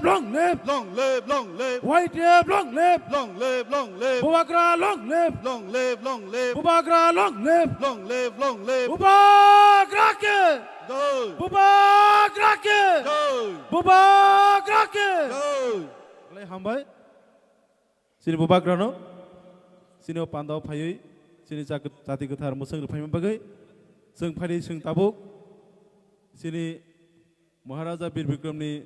long live. Long live, long live. White Dev, long live. Long live, long live. Bubagra, long live. Long live, long live. Bubagra, long live. Long live, long live. Bubagra ke. Go. Bubagra ke. Go. Bubagra ke. Go. Lai hambai. Sini Bubagra no. Sini Pandau phayui. Sini jati gothar musang phayma bagai. Seng phari seng tabuk. Sini Maharaja Bir Bikram ni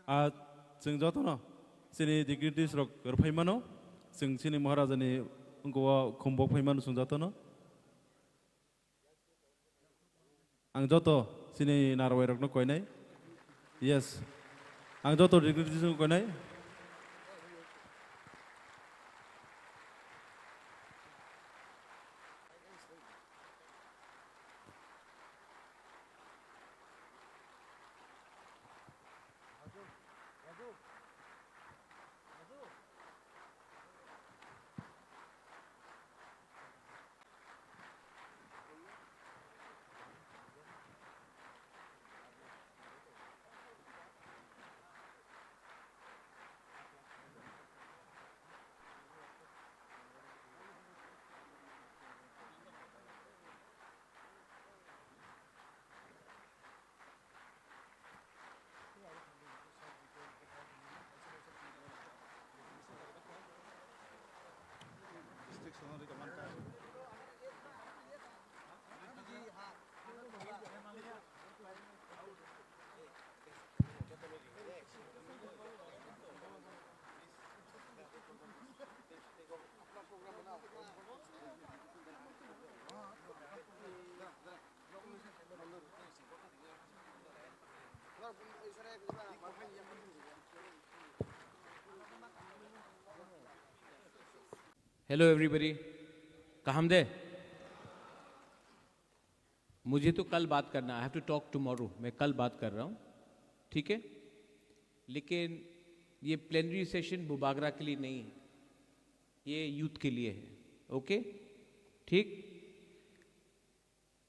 जों जतन सिनि डिग्रिटिस रक फैमानो जों सिनि महाराजानि उनखौ खम्बक फैमानो जों जतन आं जत सिनि नारवाय रकनो कयनाय यस आं जत डिग्रिटिस कयनाय हेलो एवरीबॉडी कहमदे मुझे तो कल बात करना I have to talk tomorrow मैं कल बात कर रहा हूँ ठीक है लेकिन ये प्लेनरी सेशन बुबागरा के लिए नहीं है ये यूथ के लिए है ओके ठीक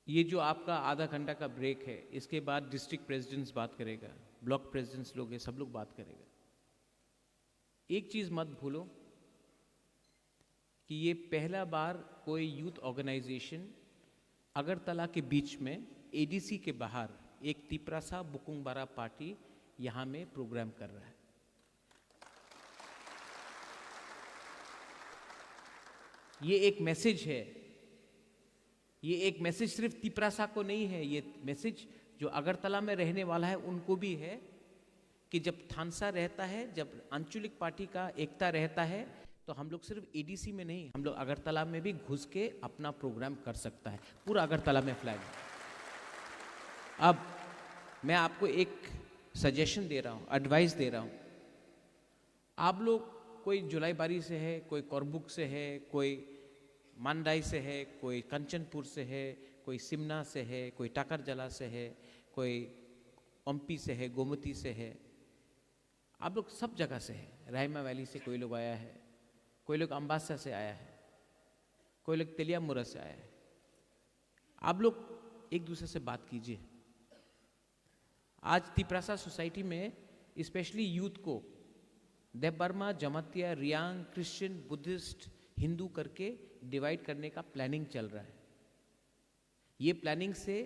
ये जो आपका आधा घंटा का ब्रेक है इसके बाद डिस्ट्रिक्ट प्रेसिडेंट्स बात करेगा ब्लॉक प्रेसिडेंट्स लोग ये सब लोग बात करेगा एक चीज़ मत भूलो कि ये पहला बार कोई यूथ ऑर्गेनाइजेशन अगरतला के बीच में एडीसी के बाहर एक तिपरासा बुकुंगबारा पार्टी यहाँ में प्रोग्राम कर रहा है ये एक मैसेज है ये एक मैसेज सिर्फ तिपरासा को नहीं है ये मैसेज जो अगरतला में रहने वाला है उनको भी है कि जब थानसा रहता है जब आंचलिक पार्टी का एकता रहता है तो हम लोग सिर्फ एडीसी में नहीं हम लोग अगरतला में भी घुस के अपना प्रोग्राम कर सकता है पूरा अगरतला में फ्लैग अब मैं आपको एक सजेशन दे रहा हूँ एडवाइस दे रहा हूँ आप लोग कोई जुलाईबारी से है कोई कोरबुक से है कोई मांडाई से है कोई कंचनपुर से है कोई सिमना से है कोई टाकरजला से है कोई ओम्पी से है गोमती से है आप लोग सब जगह से है रायमा वैली से कोई लोग आया है कोई लोग अम्बासा से आया है कोई लोग तेलियामुरा से आया है आप लोग एक दूसरे से बात कीजिए आज तिपरासा सोसाइटी में स्पेशली यूथ को देवबर्मा जमातिया रियांग क्रिश्चियन बुद्धिस्ट हिंदू करके डिवाइड करने का प्लानिंग चल रहा है ये प्लानिंग से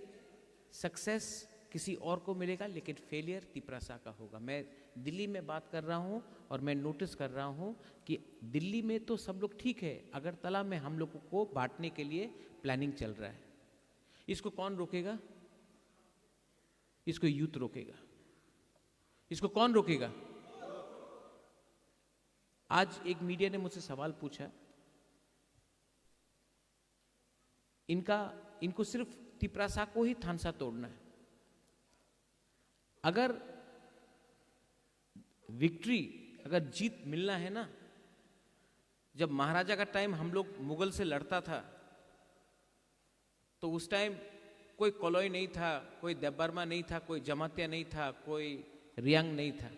सक्सेस किसी और को मिलेगा लेकिन फेलियर तिपरासा का होगा मैं दिल्ली में बात कर रहा हूँ और मैं नोटिस कर रहा हूँ कि दिल्ली में तो सब लोग ठीक है अगरतला में हम लोगों को बांटने के लिए प्लानिंग चल रहा है इसको कौन रोकेगा इसको यूथ रोकेगा इसको कौन रोकेगा आज एक मीडिया ने मुझसे सवाल पूछा इनको सिर्फ तिपरासा को ही थानसा तोड़ना है अगर विक्ट्री अगर जीत मिलना है ना जब महाराजा का टाइम हम लोग मुगल से लड़ता था तो उस टाइम कोई कोलोई नहीं था कोई देवबर्मा नहीं था कोई जमातिया नहीं था कोई रियांग नहीं था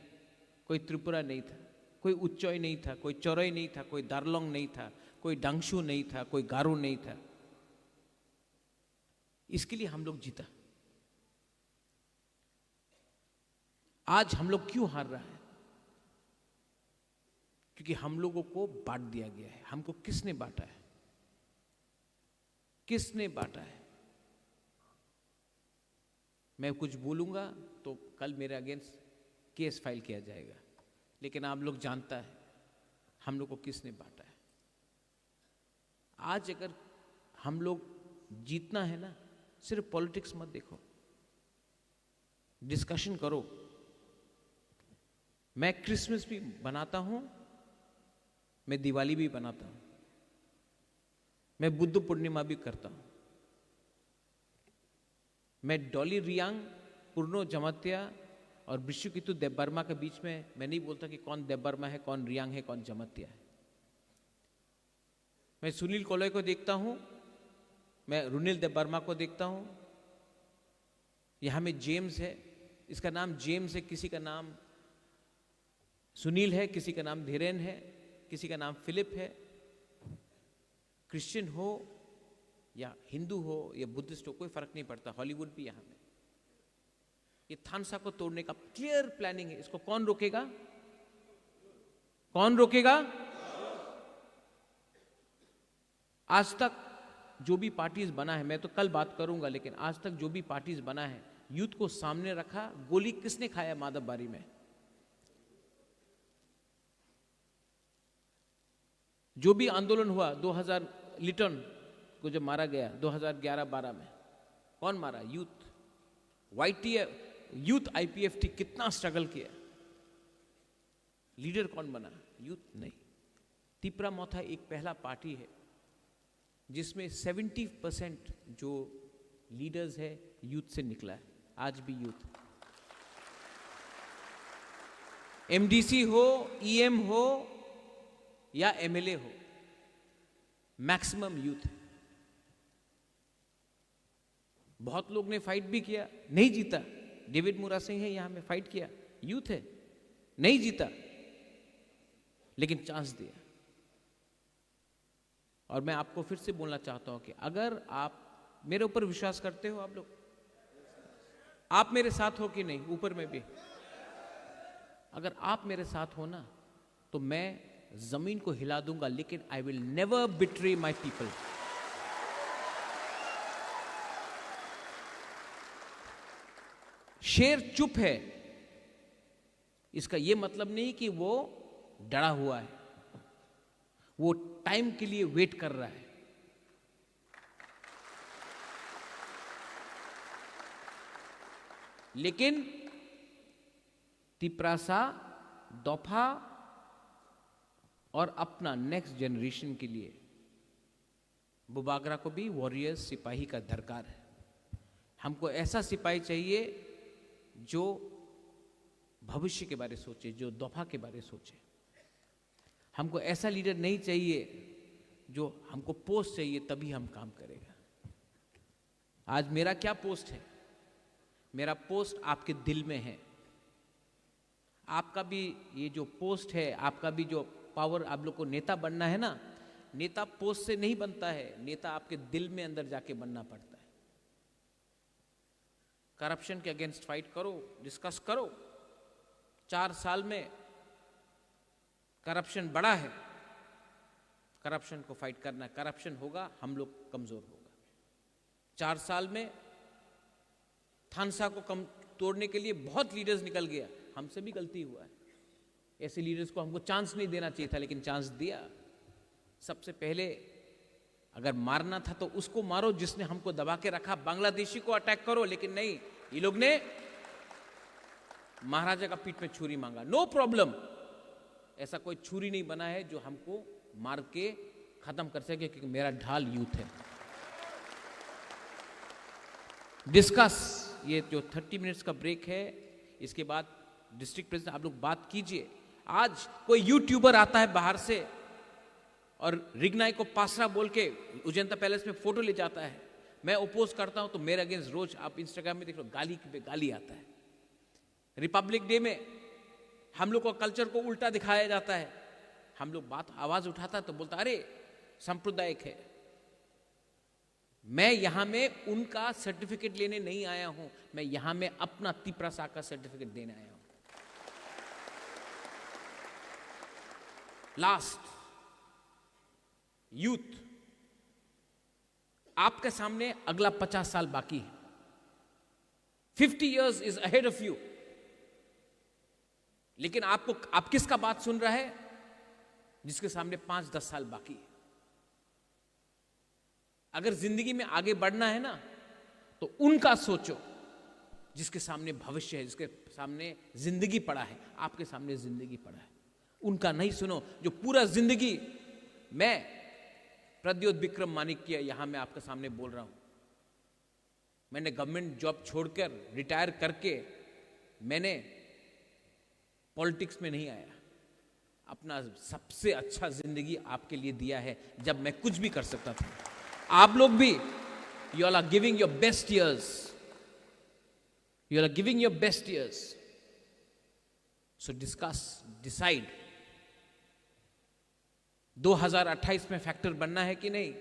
कोई त्रिपुरा नहीं था कोई उच्चोई नहीं था कोई चौरई नहीं था कोई दारलोंग नहीं था कोई डांगशू नहीं था कोई गारो नहीं था इसके लिए हम लोग जीता। आज हम लोग क्यों हार रहा है? क्योंकि हम लोगों को बांट दिया गया है। हमको किसने बांटा है? किसने बांटा है? मैं कुछ बोलूंगा तो कल मेरे अगेंस्ट केस फाइल किया जाएगा, लेकिन आप लोग जानता है हम लोग को किसने बांटा है। आज अगर हम लोग जीतना है ना, सिर्फ पॉलिटिक्स मत देखो, डिस्कशन करो। मैं क्रिसमस भी बनाता हूं, मैं दिवाली भी बनाता हूं, मैं बुद्ध पूर्णिमा भी करता हूं, मैं डॉली रियांग, पूर्णो जमातिया और विश्वकितु देवबर्मा के बीच में मैं नहीं बोलता कि कौन देवबर्मा है, कौन रियांग है, कौन जमातिया है। मैं सुनील कोलोय को देखता हूं, मैं रुनिल देवबर्मा को देखता हूं। यहां में जेम्स है, इसका नाम जेम्स है, किसी का नाम सुनील है, किसी का नाम धीरेन है, किसी का नाम फिलिप है। क्रिश्चियन हो या हिंदू हो या बुद्धिस्ट हो, कोई फर्क नहीं पड़ता। हॉलीवुड भी यहां में ये थानसा को तोड़ने का क्लियर प्लानिंग है। इसको कौन रोकेगा? कौन रोकेगा? आज तक जो भी पार्टीज बना है, मैं तो कल बात करूंगा, लेकिन आज तक जो भी पार्टीज बना है, यूथ को सामने रखा। गोली किसने खाया माधवबारी में? जो भी आंदोलन हुआ 2000 लिटन को जब मारा गया 2011-12 में, कौन मारा? यूथ। YTF यूथ IPFT कितना स्ट्रगल किया, लीडर कौन बना? यूथ नहीं। तिपरा मोथा एक पहला पार्टी है जिसमें 70% जो लीडर्स है यूथ से निकला है। आज भी यूथ, MDC हो, EM हो या MLA हो, मैक्सिमम यूथ है। बहुत लोग ने फाइट भी किया, नहीं जीता। डेविड मुरा सिंह है यहां में, फाइट किया, यूथ है, नहीं जीता, लेकिन चांस दिया। और मैं आपको फिर से बोलना चाहता हूं कि अगर आप मेरे ऊपर विश्वास करते हो, आप मेरे साथ हो कि नहीं, ऊपर में भी, अगर आप मेरे साथ हो ना, तो मैं जमीन को हिला दूंगा, लेकिन I will never betray my people. शेर चुप है, इसका यह मतलब नहीं कि वो डरा हुआ है, वो टाइम के लिए वेट कर रहा है। लेकिन तिपरासा, दोफा और अपना नेक्स्ट जनरेशन के लिए बुबागरा को भी वॉरियर्स, सिपाही का दरकार है। हमको ऐसा सिपाही चाहिए जो भविष्य के बारे सोचे, जो दोफा के बारे सोचे। हमको ऐसा लीडर नहीं चाहिए जो हमको पोस्ट चाहिए तभी हम काम करेगा। आज मेरा क्या पोस्ट है? मेरा पोस्ट आपके दिल में है। आपका भी ये जो पोस्ट है, आपका भी जो पावर, आप लोग को नेता बनना है ना, नेता पोस्ट से नहीं बनता है, नेता आपके दिल में अंदर जाके बनना पड़ता है। करप्शन के अगेंस्ट फाइट करो, डिस्कस करो। 4 साल में करप्शन बढ़ा है, करप्शन को फाइट करना है। करप्शन होगा, हम लोग कमजोर होगा। 4 साल में थानसा को कम तोड़ने के लिए बहुत लीडर्स निकल गया, हमसे भी गलती हुआ है। ऐसे लीडर्स को हमको चांस नहीं देना चाहिए था, लेकिन चांस दिया। सबसे पहले अगर मारना था तो उसको मारो जिसने हमको दबा के रखा। बांग्लादेशी को अटैक करो, लेकिन नहीं, ये लोग ने महाराजा का पीठ में छुरी मांगा। नो प्रॉब्लम, ऐसा कोई छुरी नहीं बना है जो हमको मार के खत्म कर सके, क्योंकि मेरा ढाल यूथ है। डिस्कस, ये जो 30 मिनट्स का ब्रेक है, इसके बाद डिस्ट्रिक्ट प्रेसिडेंट आप लोग बात कीजिए। आज कोई यूट्यूबर आता है बाहर से और रिगनाई को पासरा बोल के उजंता पैलेस में फोटो ले जाता है, मैं ओपोज करता हूं, तो मेरे अगेंस्ट रोज आप इंस्टाग्राम में देख लो, गाली पे गाली आता है। रिपब्लिक डे में हम लोग को कल्चर को उल्टा दिखाया जाता है। हम लोग बात आवाज उठाता है तो बोलता अरे सांप्रदायिक है। मैं यहां में उनका सर्टिफिकेट लेने नहीं आया हूं, मैं यहां में अपना तिपरासा का सर्टिफिकेट देने आया हूं। लास्ट, यूथ, आपके सामने अगला 50 साल बाकी है। 50 years is ahead of you. लेकिन आप किसका बात सुन रहा है? जिसके सामने 5-10 साल बाकी है। अगर जिंदगी में आगे बढ़ना है ना, तो उनका सोचो जिसके सामने भविष्य है, जिसके सामने जिंदगी पड़ा है। आपके सामने जिंदगी पड़ा है, उनका नहीं सुनो जो पूरा जिंदगी। मैं प्रद्योत विक्रम मानिक्य यहां मैं आपके सामने बोल रहा हूं। मैंने गवर्नमेंट जॉब छोड़कर रिटायर करके मैंने पॉलिटिक्स में नहीं आया। अपना सबसे अच्छा जिंदगी आपके लिए दिया है जब मैं कुछ भी कर सकता था। आप लोग भी, you all are giving your best years, you all are giving your best years. So discuss, decide 2028 में फैक्टर बनना है कि नहीं।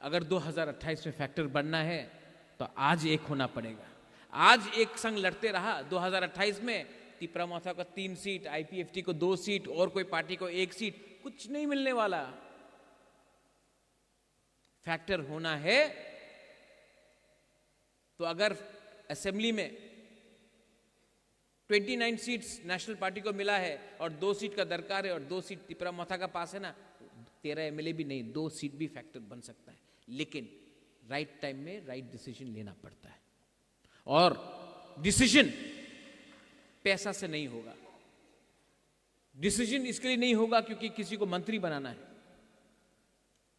अगर 2028 में फैक्टर बनना है तो आज एक होना पड़ेगा। आज एक संग लड़ते रहा 2028 में तिपरामोथा को 3 सीट, आईपीएफटी को 2 सीट और कोई पार्टी को 1 सीट, कुछ नहीं मिलने वाला। फैक्टर होना है तो अगर असेंबली में 29 सीट्स नेशनल पार्टी को मिला है और 2 सीट का दरकार है और 2 सीट तिपरामोथा का पास है ना, 13 एमएलए भी नहीं, 2 सीट भी फैक्टर बन सकता है। लेकिन राइट टाइम में राइट डिसीजन लेना पड़ता है। और डिसीजन पैसा से नहीं होगा। डिसीजन इसके लिए नहीं होगा क्योंकि किसी को मंत्री बनाना है।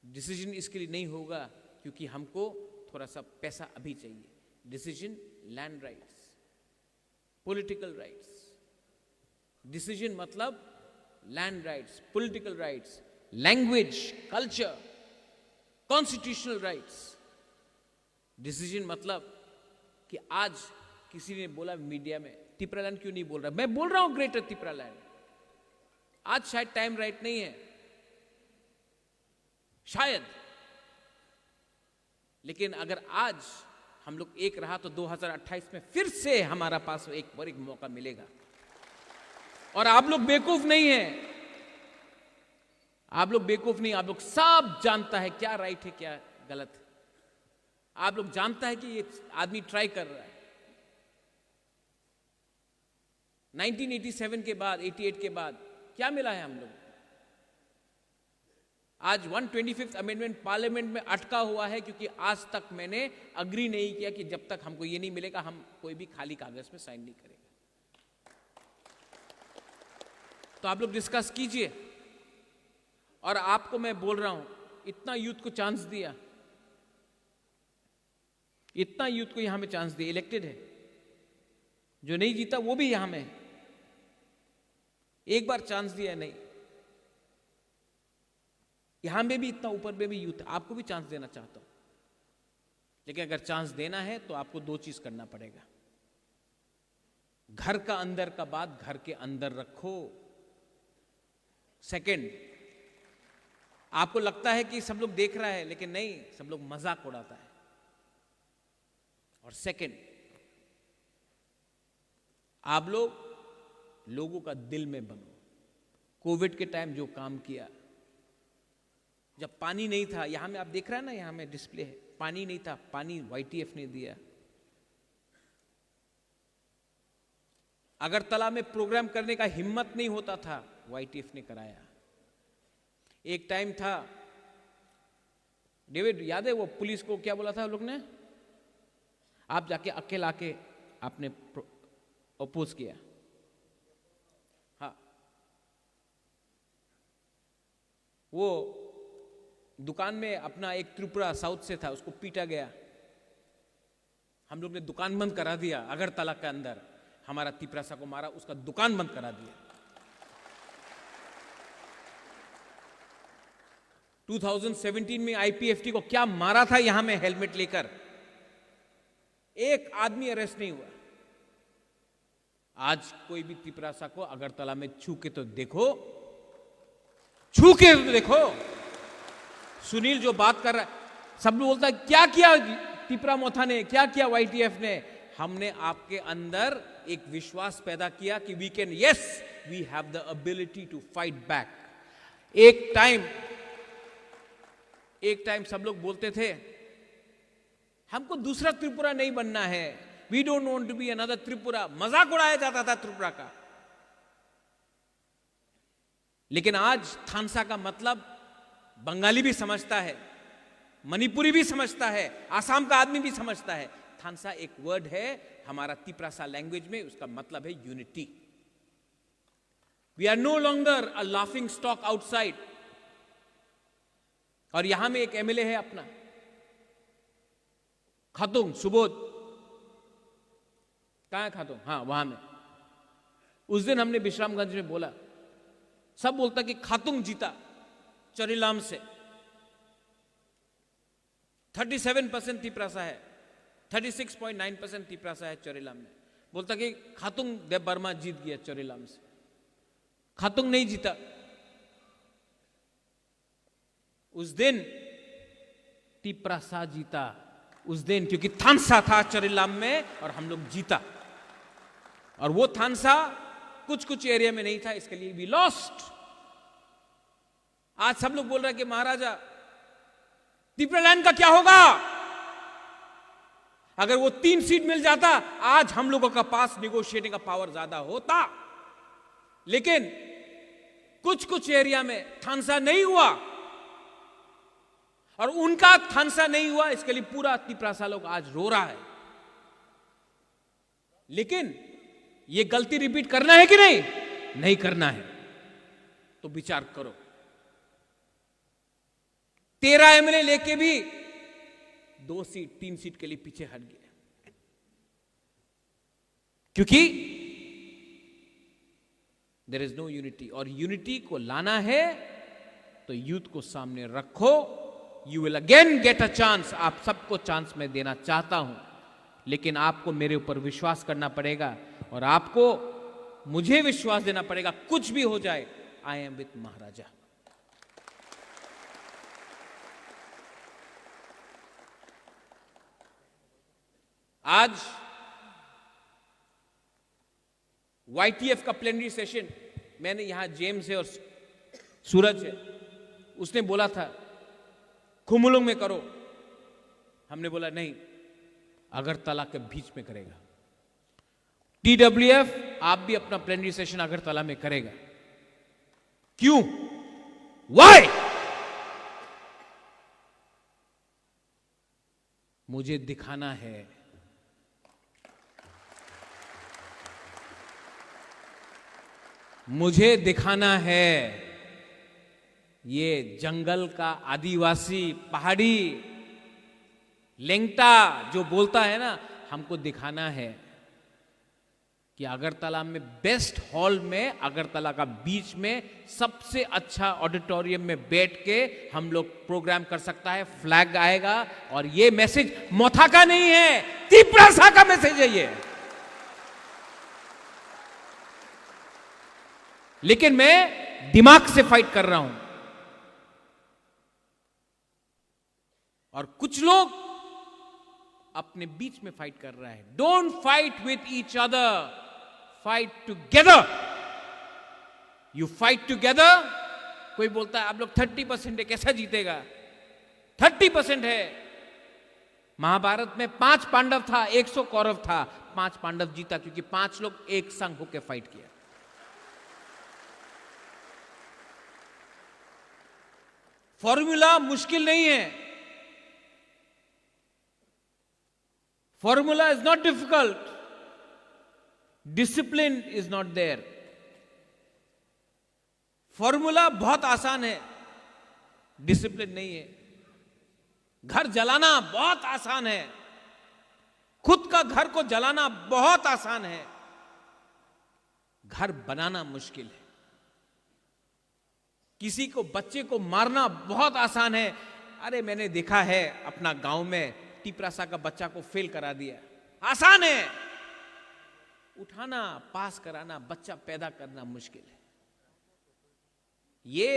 डिसीजन इसके लिए नहीं होगा क्योंकि हमको थोड़ा सा पैसा अभी चाहिए। Decision land rights, political rights. Decision मतलब land rights, political rights, language, culture, constitutional rights. Decision मतलब कि आज किसी ने बोला मीडिया में तिपरालैंड क्यों नहीं बोल रहा, मैं बोल रहा हूं ग्रेटर तिपरालैंड। आज शायद टाइम राइट नहीं है, शायद, लेकिन अगर आज हम लोग एक रहा तो 2028 में फिर से हमारा पास एक और एक मौका मिलेगा। और आप लोग बेवकूफ नहीं हैं, आप लोग बेवकूफ नहीं, आप लोग सब जानता है क्या राइट है क्या गलत है। आप लोग जानता है कि ये आदमी ट्राई कर रहा है। 1987 के बाद, 88 के बाद क्या मिला है हम लोग? आज 125th अमेंडमेंट पार्लियामेंट में अटका हुआ है क्योंकि आज तक मैंने अग्री नहीं किया कि जब तक हमको ये नहीं मिलेगा हम कोई भी खाली कागज में साइन नहीं करेगा। तो आप लोग डिस्कस कीजिए। और आपको मैं बोल रहा हूं, इतना यूथ को चांस दिया, इतना यूथ को यहां में चांस दिया, इलेक्टेड है। जो नहीं जीता वो भी यहां में है। एक बार चांस दिया नहीं, यहां में भी इतना ऊपर में भी यूथ, आपको भी चांस देना चाहता हूं। लेकिन अगर चांस देना है तो आपको 2 चीज करना पड़ेगा। घर का अंदर का बात घर के अंदर रखो। सेकंड, आपको लगता है कि सब लोग देख रहा है, लेकिन नहीं, सब लोग मजाक उड़ाता है। और सेकंड, आप लोग लोगों का दिल में बनो। कोविड के टाइम जो काम किया, जब पानी नहीं था, यहां में आप देख रहे हैं ना, यहां में डिस्प्ले है, पानी नहीं था, पानी वाईटीएफ ने दिया। अगरतला में प्रोग्राम करने का हिम्मत नहीं होता था, वाईटीएफ ने कराया। एक टाइम था, डेविड याद है वो पुलिस को क्या बोला था लोग ने, आप जाके अकेला के आपने अपोज किया। हाँ, वो दुकान में अपना एक त्रिपुरा साउथ से था, उसको पीटा गया। हम लोग ने दुकान बंद करा दिया अगरतला के अंदर। हमारा तिपरासा को मारा, उसका दुकान बंद करा दिया। 2017 में आईपीएफटी को क्या मारा था यहां में हेलमेट लेकर, एक आदमी अरेस्ट नहीं हुआ। आज कोई भी तिपरासा को अगरतला में छू के तो देखो, छू के तो देखो, सुनील जो बात कर रहा है, सब लोग बोलता है क्या किया तिपरा मोथा ने, क्या किया YTF ने। हमने आपके अंदर एक विश्वास पैदा किया कि we can, yes we have the ability to fight back. एक टाइम सब लोग बोलते थे हमको दूसरा त्रिपुरा नहीं बनना है, we don't want to be another Tripura, मजाक उड़ाया जाता था त्रिपुरा का। लेकिन आज थानसा का मतलब बंगाली भी समझता है, मणिपुरी भी समझता है, आसाम का आदमी भी समझता है। थानसा एक वर्ड है हमारा तिपरासा लैंग्वेज में, उसका मतलब है unity. We are no longer a laughing stock outside. और यहां में एक MLA है अपना खातुंग सुबोध, कहां है खातुंग, हाँ वहां में। उस दिन हमने विश्रामगंज में बोला, सब बोलता कि खातुंग जीता चरीलाम से। 37% तिपरासा है, 36.9% तिपरासा है चरीलाम में। बोलता कि खातुंग देव बर्मा जीत गया चरीलाम से। खातुंग नहीं जीता। उस दिन तिपरासा जीता, उस दिन, क्योंकि थानसा था चरीलाम में और हम लोग जीता। और वो थानसा कुछ एरिया में नहीं था, इसके लिए वी लॉस्ट। आज सब लोग बोल रहे हैं कि महाराजा तिपरालैंड का क्या होगा। अगर वो 3 सीट मिल जाता, आज हम लोगों का पास निगोशिएटिंग का पावर ज्यादा होता। लेकिन कुछ एरिया में थानसा नहीं हुआ, और उनका थानसा नहीं हुआ, इसके लिए पूरा तिपरासा लोग आज रो रहा है। लेकिन ये गलती रिपीट करना है कि नहीं? नहीं करना है तो विचार करो। 13 MLA लेके भी 2 सीट 3 सीट के लिए पीछे हट गए, क्योंकि देयर इज नो यूनिटी। और यूनिटी को लाना है तो यूथ को सामने रखो। You will again get a chance. आप सबको चांस मैं देना चाहता हूं, लेकिन आपको मेरे ऊपर विश्वास करना पड़ेगा और आपको मुझे विश्वास देना पड़ेगा। कुछ भी हो जाए, आई एम विथ महाराजा। आज YTF का प्लेनरी सेशन, मैंने यहां जेम्स है और सूरज है, उसने बोला था खुमुलुंग में करो। हमने बोला नहीं, अगरतला के बीच में करेगा। TWF आप भी अपना प्लेनरी सेशन अगरतला में करेगा। क्यों? वाई? मुझे दिखाना है, मुझे दिखाना है ये जंगल का आदिवासी पहाड़ी लेंगटा जो बोलता है ना, हमको दिखाना है कि अगरतला में बेस्ट हॉल में, अगरतला का बीच में सबसे अच्छा ऑडिटोरियम में बैठ के हम लोग प्रोग्राम कर सकता है। फ्लैग आएगा और ये मैसेज मोथा का नहीं है, तिपरासा का मैसेज है ये। लेकिन मैं दिमाग से फाइट कर रहा हूं, और कुछ लोग अपने बीच में फाइट कर रहा है। Don't fight with each other, fight together. You fight together. कोई बोलता है आप लोग 30% है, कैसा जीतेगा? 30% है। महाभारत में 5 पांडव था, 100 कौरव था, 5 पांडव जीता क्योंकि 5 लोग एक संग होकर फाइट किया। फॉर्मूला मुश्किल नहीं है, formula is not difficult, discipline is not there. Formula बहुत आसान है, डिसिप्लिन नहीं है। घर जलाना बहुत आसान है, खुद का घर को जलाना बहुत आसान है, घर बनाना मुश्किल है। किसी को, बच्चे को मारना बहुत आसान है। अरे मैंने देखा है अपना गांव में, तिपरासा का बच्चा को फेल करा दिया, आसान है। उठाना, पास कराना, बच्चा पैदा करना मुश्किल है। ये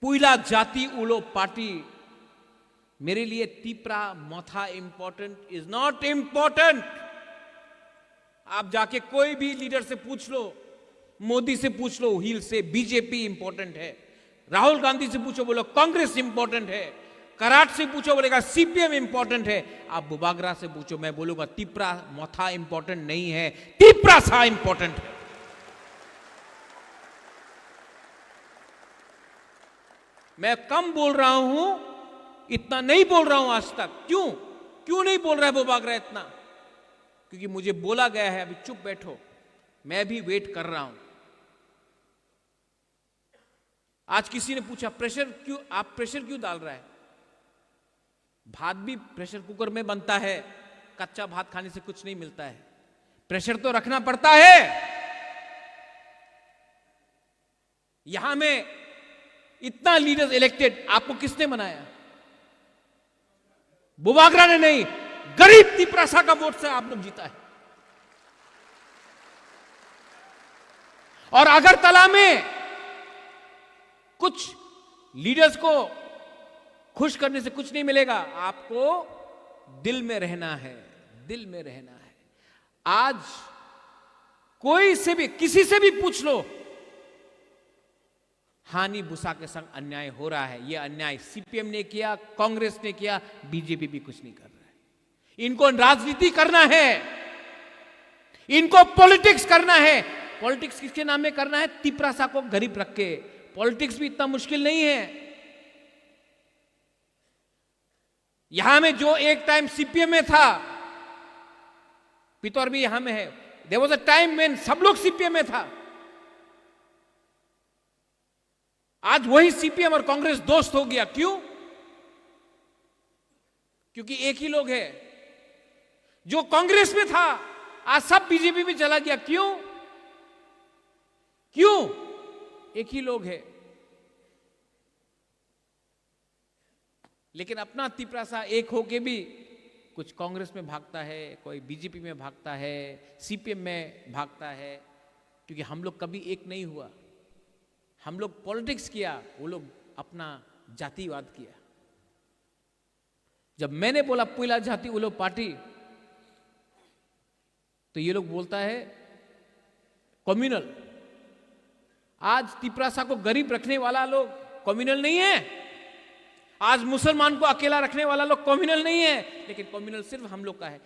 पुइला जाति उलो पार्टी, मेरे लिए तीपरा मथा इंपॉर्टेंट इज नॉट इंपॉर्टेंट। आप जाके कोई भी लीडर से पूछ लो, मोदी से पूछ लो, हील से बीजेपी इंपॉर्टेंट है। राहुल गांधी से पूछो, बोलो कांग्रेस इंपॉर्टेंट है। कराट से पूछो, बोलेगा सीपीएम इंपॉर्टेंट है। आप बुबागरा से पूछो, मैं बोलूंगा तीपरा मथा इंपॉर्टेंट नहीं है, तीपरा सा इंपॉर्टेंट है। मैं कम बोल रहा हूं, इतना नहीं बोल रहा हूं आज तक। क्यों नहीं बोल रहा है बुबागरा इतना? क्योंकि मुझे बोला गया है अभी चुप बैठो, मैं भी वेट कर रहा हूं। आज किसी ने पूछा प्रेशर क्यों, आप प्रेशर क्यों डाल रहा है? भात भी प्रेशर कुकर में बनता है, कच्चा भात खाने से कुछ नहीं मिलता है, प्रेशर तो रखना पड़ता है। यहां में इतना लीडर्स इलेक्टेड, आपको किसने बनाया? बुबागरा ने नहीं, गरीब तिपरासा का वोट से आप लोग जीता है। और अगरतला में कुछ लीडर्स को खुश करने से कुछ नहीं मिलेगा, आपको दिल में रहना है, दिल में रहना है। आज कोई से भी, किसी से भी पूछ लो, हानि भूसा के संग अन्याय हो रहा है। यह अन्याय सीपीएम ने किया, कांग्रेस ने किया, बीजेपी भी कुछ नहीं कर रहा है। इनको राजनीति करना है, इनको पॉलिटिक्स करना है। पॉलिटिक्स किसके नाम में करना है? तिपरासा को गरीब रख के। पॉलिटिक्स भी इतना मुश्किल नहीं है। यहां में जो एक टाइम सीपीएम में था, पितौर भी यहां में है, there was a time when सब लोग सीपीएम में था। आज वही सीपीएम और कांग्रेस दोस्त हो गया। क्यों? क्योंकि एक ही लोग है। जो कांग्रेस में था आज सब बीजेपी में चला गया। क्यों? एक ही लोग है। लेकिन अपना तिपरासा एक होके भी कुछ कांग्रेस में भागता है, कोई बीजेपी में भागता है, सीपीएम में भागता है। क्योंकि हम लोग कभी एक नहीं हुआ। हम लोग पॉलिटिक्स किया, वो लोग अपना जातिवाद किया। जब मैंने बोला पुइला जाति उलो पार्टी, तो ये लोग बोलता है कम्युनल। आज तिपरासा को गरीब रखने वाला लोग कम्युनल नहीं है। आज मुसलमान को अकेला रखने वाला लोग कम्युनल नहीं है। लेकिन कम्युनल सिर्फ हम लोग का है।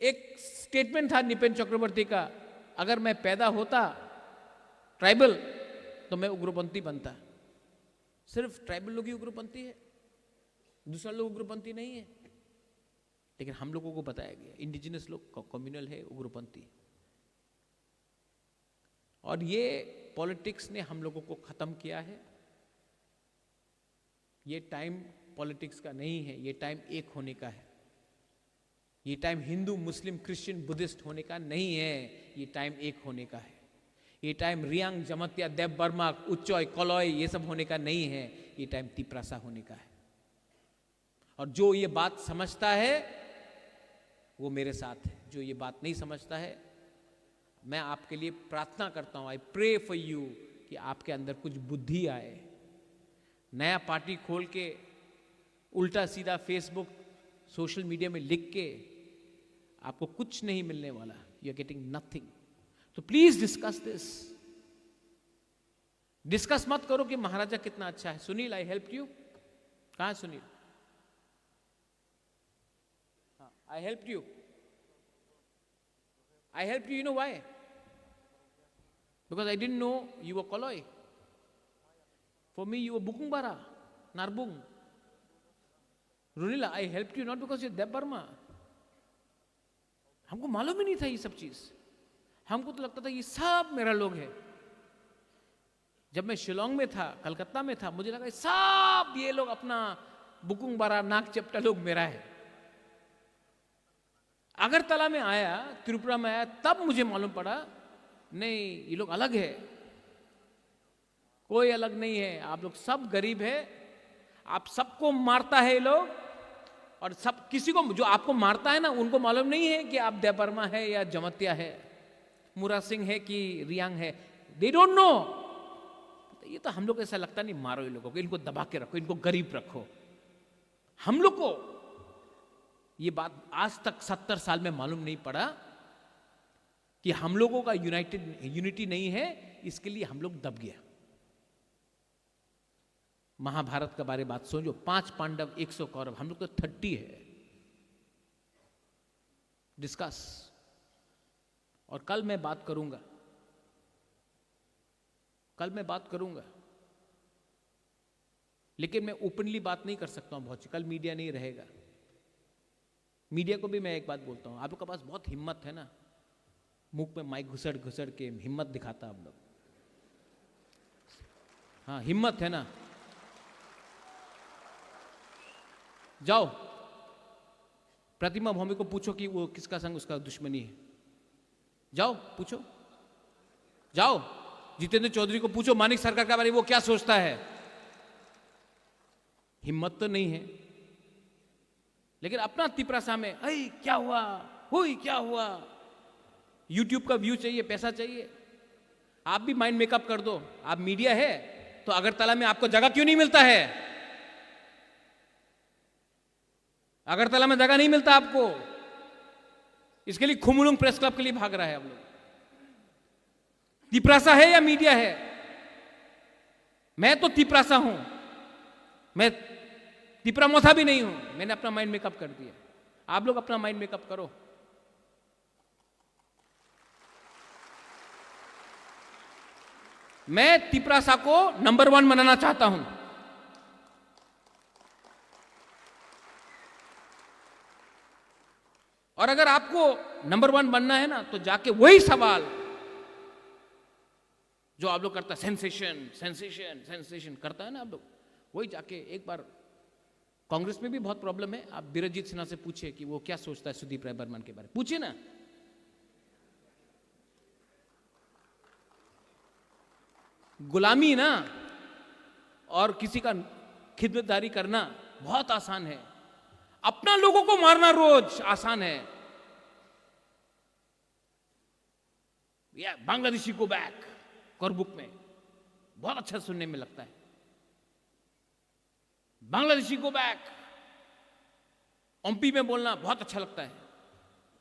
एक स्टेटमेंट था निपेन चक्रवर्ती का, अगर मैं पैदा होता ट्राइबल तो मैं उग्रपंथी बनता। सिर्फ ट्राइबल लोग ही उग्रपंथी है, दूसरा लोग उग्रपंथी नहीं है। लेकिन हम लोगों को बताया गया इंडिजिनस लोग कम्युनल है, उग्रपंथी। और ये पॉलिटिक्स ने हम लोगों को खत्म किया है। ये टाइम पॉलिटिक्स का नहीं है, ये टाइम एक होने का है। ये time Hindu Muslim Christian Buddhist होने का नहीं है, ये टाइम एक होने का है। ये टाइम रियांग जमतिया देव बर्मा उच्चॉय कलॉय ये सब होने का नहीं है, ये टाइम तिपरासा होने का है। और जो ये बात समझता है वो मेरे साथ है, जो ये बात नहीं समझता है मैं आपके लिए प्रार्थना करता हूं, आई प्रे फॉर यू कि आपके अंदर कुछ बुद्धि आए। नया पार्टी खोल के उल्टा सीधा फेसबुक सोशल मीडिया में लिख के आपको कुछ नहीं मिलने वाला। You are getting nothing. तो प्लीज डिस्कस दिस। डिस्कस मत करो कि महाराजा कितना अच्छा है। Sunil, I help you. कहां है Sunil? I help you. I helped you, you know why? Because I didn't know you were Koloi. For me, you were Bukungbara, Narbung. Runila, I helped you not because you're Deb Burma. हमको मालूम ही नहीं था ये सब चीज। हमको तो लगता था ये सब मेरा लोग है। जब मैं शिलोंग में था, कलकत्ता में था, मुझे लगा सब ये लोग अपना बुकुंगबारा नाक चपटा लोग मेरा है। अगरतला में आया, त्रिपुरा में आया, तब मुझे मालूम पड़ा नहीं ये लोग अलग है। कोई अलग नहीं है, आप लोग सब गरीब है। आप सबको मारता है ये लोग। और सब किसी को जो आपको मारता है ना, उनको मालूम नहीं है कि आप देबर्मा है या जमतिया है, मुरा सिंह है कि रियांग है। They don't know. ये तो हम लोग ऐसा लगता नहीं, मारो ये लोगों को, इनको दबा के रखो, इनको गरीब रखो। हम लोग को ये बात आज तक 70 साल में मालूम नहीं पड़ा कि हम लोगों का यूनिटी नहीं है, इसके लिए हम लोग दब गया। महाभारत के बारे में बात सोचो, 5 पांडव 100 कौरव, हम लोग तो 30 है। डिस्कस। और कल मैं बात करूंगा, लेकिन मैं ओपनली बात नहीं कर सकता हूं बहुत, कल मीडिया नहीं रहेगा। मीडिया को भी मैं एक बात बोलता हूं, आप लोग के पास बहुत हिम्मत है ना, मुंह में माइक घुसड़ घुसड़ के हिम्मत दिखाता आप लोग। हाँ, हिम्मत है ना, जाओ प्रतिमा भौमिक को पूछो कि वो किसका संग उसका दुश्मनी है, जाओ पूछो। जाओ जितेंद्र चौधरी को पूछो मानिक सरकार के बारे में वो क्या सोचता है। हिम्मत तो नहीं है, लेकिन अपना तिपरासा में अरे क्या हुआ, हुई क्या हुआ, यूट्यूब का व्यू चाहिए, पैसा चाहिए। आप भी माइंड मेकअप कर दो, आप मीडिया है तो अगरतला में आपको जगह क्यों नहीं मिलता है? अगरतला में जगह नहीं मिलता आपको, इसके लिए खुमलुंग प्रेस क्लब के लिए भाग रहा है आप लोग। तिपरासा है या मीडिया है? मैं तो तिपरासा हूं, मैं तिपरामोथा भी नहीं हूं। मैंने अपना माइंड मेकअप कर दिया, आप लोग अपना माइंड मेकअप करो। मैं तिपरासा को नंबर 1 बनाना चाहता हूं। और अगर आपको नंबर 1 बनना है ना, तो जाके वही सवाल जो आप लोग करता है, सेंसेशन सेंसेशन सेंसेशन करता है ना आप लोग, वही जाके एक बार, कांग्रेस में भी बहुत प्रॉब्लम है, आप बीरजीत सिन्हा से पूछिए कि वो क्या सोचता है सुदीप राय बर्मन के बारे में, पूछिए ना। गुलामी ना और किसी का खिदमतदारी करना बहुत आसान है, अपना लोगों को मारना रोज आसान है। या बांग्लादेशी को बैक करबुक में बहुत अच्छा सुनने में लगता है, बांग्लादेशी को बैक। एमपी में बोलना बहुत अच्छा लगता है,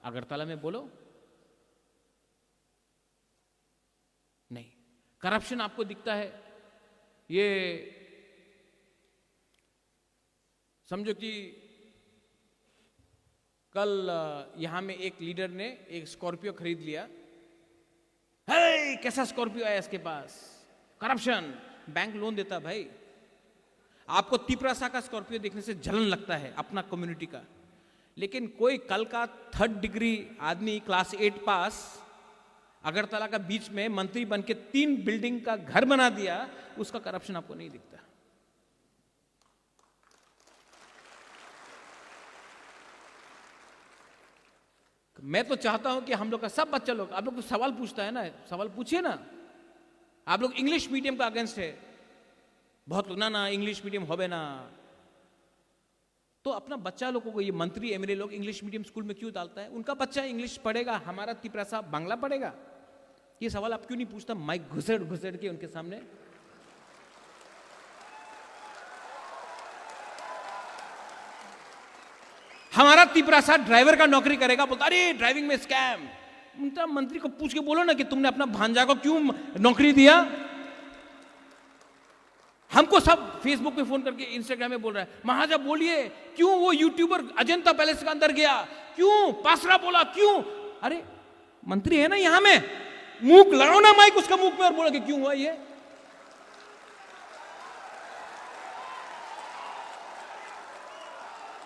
अगरतला में बोलो नहीं। करप्शन आपको दिखता है, ये समझो कि कल यहां में एक लीडर ने एक स्कॉर्पियो खरीद लिया, है कैसा स्कॉर्पियो आया इसके पास, करप्शन। बैंक लोन देता भाई, आपको तिपरासा का स्कॉर्पियो देखने से जलन लगता है अपना कम्युनिटी का, लेकिन कोई कल का 3rd डिग्री आदमी क्लास 8 पास अगरतला का बीच में मंत्री बन के 3 बिल्डिंग का घर बना दिया, उसका करप्शन आपको नहीं दिखता। मैं तो चाहता हूं कि हम लोग का सब बच्चा लोग, आप लोग को सवाल पूछता है ना, सवाल पूछिए ना। आप लोग इंग्लिश मीडियम का अगेंस्ट है बहुत लोग, ना इंग्लिश मीडियम होवे ना, तो अपना बच्चा लोगों को, ये मंत्री एमएलए लोग इंग्लिश मीडियम स्कूल में क्यों डालता है? उनका बच्चा इंग्लिश पढ़ेगा, हमारा तिपरासा बांग्ला पढ़ेगा। ये सवाल आप क्यों नहीं पूछता माइक घुसड़ घुसड़ के उनके सामने? हमारा तिपरासा ड्राइवर का नौकरी करेगा, बोलता अरे ड्राइविंग में स्कैम। उनका मंत्री को पूछ के बोलो ना कि तुमने अपना भांजा को क्यों नौकरी दिया। हमको सब फेसबुक पे फोन करके, इंस्टाग्राम में बोल रहा है, महाराजा बोलिए क्यों वो यूट्यूबर अजंता पैलेस के अंदर गया, क्यों पासरा बोला, क्यों? अरे मंत्री है ना यहां में, मुंह लगाओ ना माइक उसका मुंह में और बोला कि क्यों हुआ ये।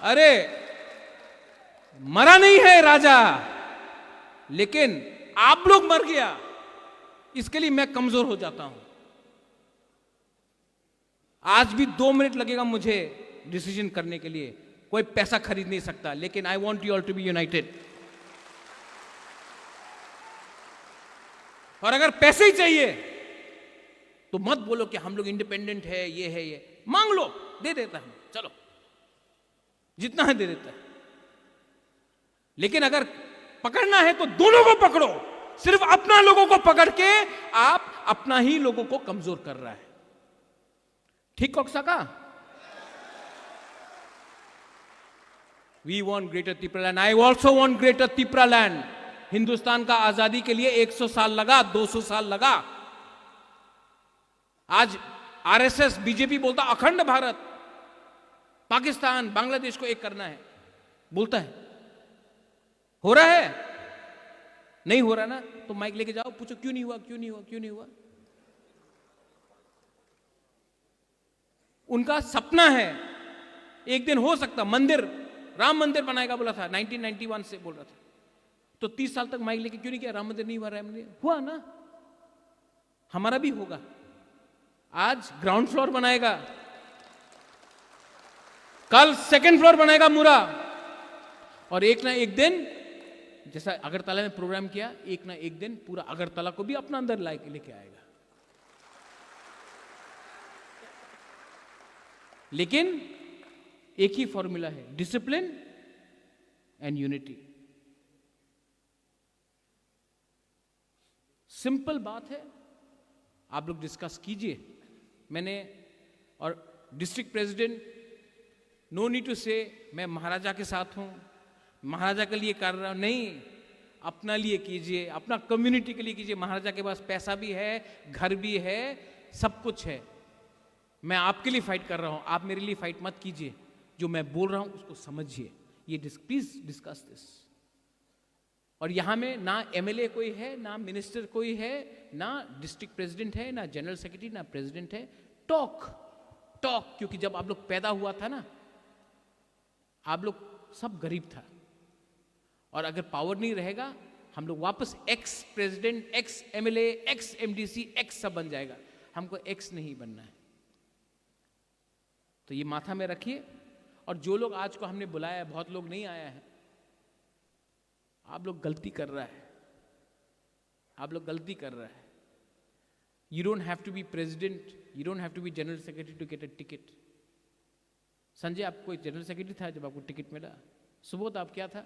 अरे मरा नहीं है राजा, लेकिन आप लोग मर गया, इसके लिए मैं कमजोर हो जाता हूं। आज भी 2 मिनट लगेगा मुझे डिसीजन करने के लिए, कोई पैसा खरीद नहीं सकता, लेकिन I want you all to be united. और अगर पैसे ही चाहिए तो मत बोलो कि हम लोग इंडिपेंडेंट है, ये है, ये मांग लो, दे देता है, चलो जितना है दे देता है। लेकिन अगर पकड़ना है तो दोनों को पकड़ो, सिर्फ अपना लोगों को पकड़ के आप अपना ही लोगों को कमजोर कर रहा है। ठीक कोकसाका? We want greater Tipraland. I also want greater Tipraland. Hindustan का आजादी के लिए 100 साल लगा, 200 साल लगा। आज आरएसएस, बीजेपी बोलता अखंड भारत, पाकिस्तान, बांग्लादेश को एक करना है, बोलता है। हो रहा है? नहीं हो रहा ना, तो माइक लेके जाओ, पूछो क्यों नहीं हुआ, क्यों नहीं हुआ, क्यों नहीं हुआ। उनका सपना है एक दिन हो सकता मंदिर, राम मंदिर बनाएगा बोला था, 1991 से बोल रहा था। तो 30 साल तक माइक लेके क्यों नहीं किया? राम मंदिर नहीं हुआ, राम मंदिर हुआ ना, हमारा भी होगा। आज ग्राउंड फ्लोर बनाएगा, कल सेकंड फ्लोर बनाएगा मुरा, और एक ना एक दिन, जैसा अगरतला में प्रोग्राम किया, एक ना एक दिन पूरा अगरतला को भी अपना अंदर लेके आएगा। लेकिन एक ही फॉर्मूला है, डिसिप्लिन एंड यूनिटी। सिंपल बात है, आप लोग डिस्कस कीजिए। मैंने और district president, no need to say मैं महाराजा के साथ हूं, महाराजा के लिए कर रहा हूं, नहीं, अपना लिए कीजिए, अपना कम्युनिटी के लिए कीजिए। महाराजा के पास पैसा भी है, घर भी है, सब कुछ है। मैं आपके लिए फाइट कर रहा हूं, आप मेरे लिए फाइट मत कीजिए। जो मैं बोल रहा हूं उसको समझिए। ये प्लीज डिस्कस दिस। और यहां में ना एमएलए कोई है, ना मिनिस्टर कोई है, ना डिस्ट्रिक्ट प्रेसिडेंट है, ना जनरल सेक्रेटरी, ना प्रेसिडेंट है। टॉक टॉक, क्योंकि जब आप लोग पैदा हुआ था ना, आप लोग सब गरीब था, और अगर पावर नहीं रहेगा, हम लोग वापस ex president, ex MLA, x MDC, x सब बन जाएगा। हमको एक्स नहीं बनना है। तो ये माथा में रखिए। और जो लोग आज को हमने बुलाया है, बहुत लोग नहीं आया है, आप लोग गलती कर रहा है, आप लोग गलती कर रहा है। You don't have to be president, you don't have to be general secretary to get a ticket. Sanjay, आप कोई जनरल सेक्रेटरी था जब आपको टिकट मिला? सुबोध, आप क्या था?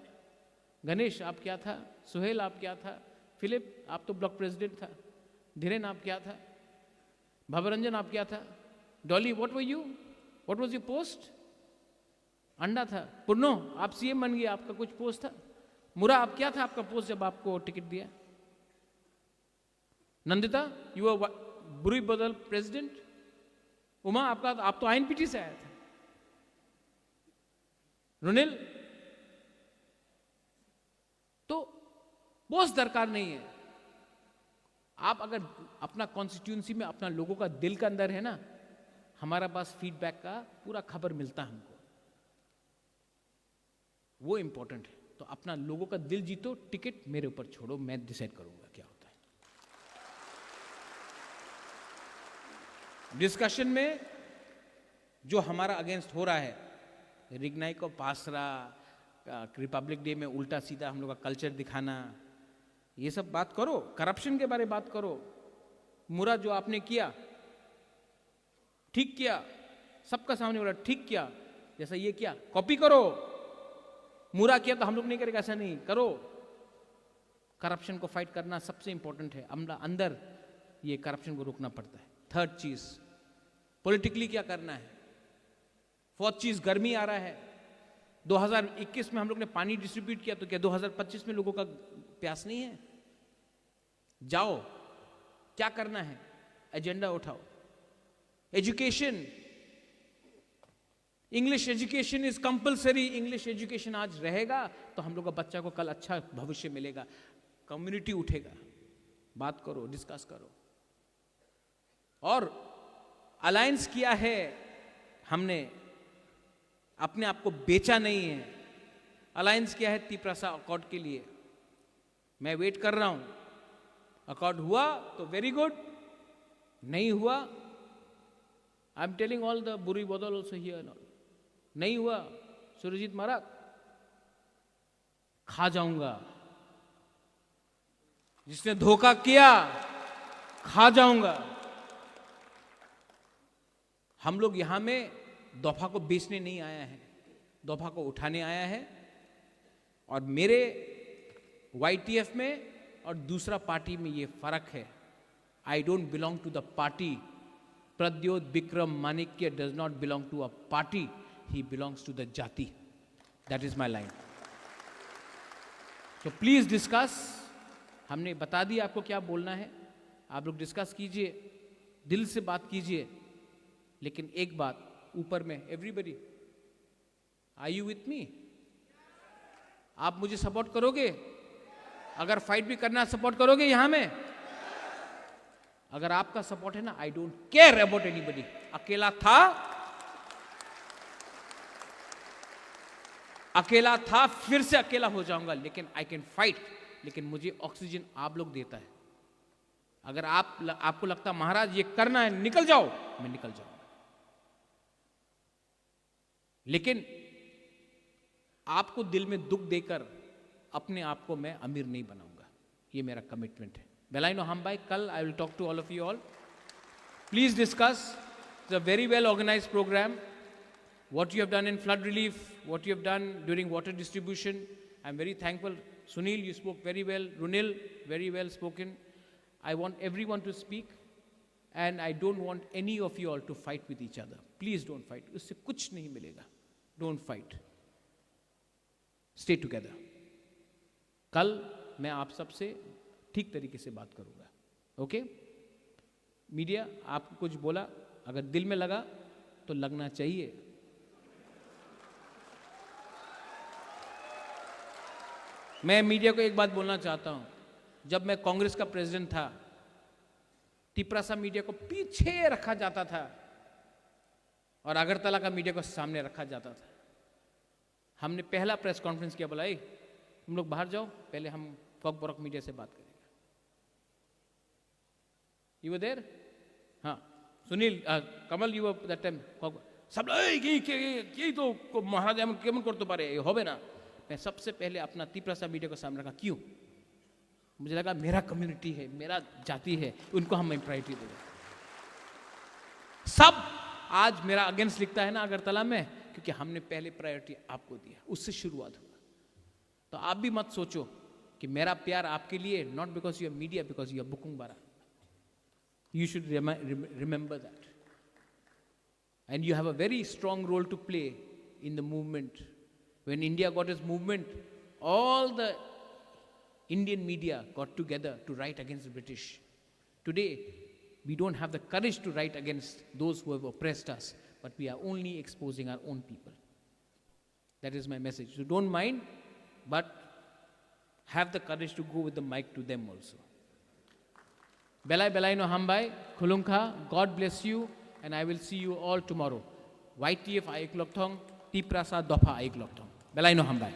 गणेश, आप क्या था? सुहेल, आप क्या था? फिलिप, आप तो ब्लॉक प्रेसिडेंट था। धीरेन, आप क्या था? भवरंजन, आप क्या था? Dolly, what were you? What was your post? अंडा था। पुन्नो, आप सीएम बन गए, आपका कुछ पोस्ट था? मुरा, आप क्या था आपका पोस्ट जब आपको टिकट दिया? नंदिता, यू आर बुरी बदल प्रेसिडेंट। उमा, आप तो आईएनपीटी से आया था। रुनिल, तो पोस्ट दरकार नहीं है। आप अगर अपना कॉन्स्टिट्यूंसी में अपना लोगों का दिल का अंदर है ना, हमारा पास फीडबैक का पूरा खबर मिलता है हमको, वो इंपॉर्टेंट है। तो अपना लोगों का दिल जीतो, टिकट मेरे ऊपर छोड़ो, मैं डिसाइड करूंगा क्या होता है। डिस्कशन में जो हमारा अगेंस्ट हो रहा है, रिगनाई को पासरा, रिपब्लिक डे में उल्टा सीधा हम लोग का कल्चर दिखाना, ये सब बात करो। करप्शन के बारे में बात करो। मुरा, जो आपने किया ठीक किया, सबका सामने बोला ठीक किया। जैसा ये किया, कॉपी करो। मुरा किया तो हम लोग नहीं करेगा, ऐसा नहीं करो। करप्शन को फाइट करना सबसे इंपॉर्टेंट है। अंदर ये करप्शन को रोकना पड़ता है। थर्ड चीज, पॉलिटिकली क्या करना है। फोर्थ चीज, गर्मी आ रहा है। 2021 में हम लोग ने पानी डिस्ट्रीब्यूट किया, तो क्या 2025 में लोगों का प्यास नहीं है? जाओ, क्या करना है, एजेंडा उठाओ। Education, English education is compulsory. English education आज रहेगा तो हम लोग का बच्चा को कल अच्छा भविष्य मिलेगा। कम्युनिटी उठेगा, बात करो, डिस्कस करो। और अलायंस किया है हमने, अपने आप को बेचा नहीं है। अलायंस किया है तिपरासा अकॉर्ड के लिए। मैं वेट कर रहा हूं, अकॉर्ड हुआ तो वेरी गुड, नहीं हुआ, I am telling all the बुरी बदल ऑल्सो हियर, नहीं हुआ, सुरजीत महाराज, खा जाऊंगा। जिसने धोखा किया, खा जाऊंगा। हम लोग यहां में दफा को बेचने नहीं आया है, दफा को उठाने आया है। और मेरे वाईटीएफ में और दूसरा पार्टी में ये फर्क है। I don't belong to the party, Pradyot Bikram Manikya does not belong to a party, he belongs to the Jati. That is my line. So please discuss. हमने बता दिया आपको क्या बोलना है, आप लोग डिस्कस कीजिए, दिल से बात कीजिए, लेकिन एक बात ऊपर में, everybody, are you with me? आप मुझे सपोर्ट करोगे? अगर फाइट भी करना सपोर्ट करोगे यहां में? अगर आपका सपोर्ट है ना, I don't care about anybody. अकेला था, फिर से अकेला हो जाऊंगा, लेकिन आई कैन फाइट। लेकिन मुझे ऑक्सीजन आप लोग देता है। अगर आपको लगता महाराज ये करना है, निकल जाओ, मैं निकल जाऊंगा, लेकिन आपको दिल में दुख देकर अपने आप को मैं अमीर नहीं बनाऊंगा। ये मेरा कमिटमेंट है। बेलाइनो हमबाई, कल I will talk to all of you all. Please discuss. It's a very well organised programme. What you have done in flood relief, what you have done during water distribution, I'm very thankful. Sunil, you spoke very well. Runil, very well spoken. I want everyone to speak, and I don't want any of you all to fight with each other. Please don't fight. उससे कुछ नहीं मिलेगा. Don't fight. Stay together. कल मैं आप सबसे ठीक तरीके से बात करूंगा. ओके? मीडिया, आपको कुछ बोला, अगर दिल में लगा तो लगना चाहिए. मैं मीडिया को एक बात बोलना चाहता हूं. जब मैं कांग्रेस का प्रेसिडेंट था, टिपरासा मीडिया को पीछे रखा जाता था और अगरतला का मीडिया को सामने रखा जाता था. हमने पहला प्रेस कॉन्फ्रेंस किया, बोला तुम लोग बाहर जाओ, पहले हम कॉकबोरक मीडिया से बात करेंगे. You were there? हाँ, Sunil, Kamal, you were that time. सब यही तो महाराज हम केमन करते पारे, होबे ना. मैं सबसे पहले अपना तिपरासा मीडिया को सामने रखा. क्यों? मुझे लगा मेरा कम्युनिटी है, मेरा जाति है, उनको हम प्रायोरिटी देंगे. सब आज मेरा अगेंस्ट लिखता है ना अगरतला में, क्योंकि हमने पहले प्रायोरिटी आपको दिया, उससे शुरुआत हुआ. तो आप भी मत सोचो कि मेरा प्यार आपके लिए not because you are media, because you are बुकुंग बारा. You should remember that. And you have a very strong role to play in the movement. When India got its movement, all the Indian media got together to write against the British. Today, we don't have the courage to write against those who have oppressed us, but we are only exposing our own people. That is my message. So don't mind, but have the courage to go with the mic to them also. Belai Belai no Hambai, Khulungkha, God bless you, and I will see you all tomorrow. YTF Aik Lokthong, Tiprasa Dopa Aik Lokthong. Belai no Hambai.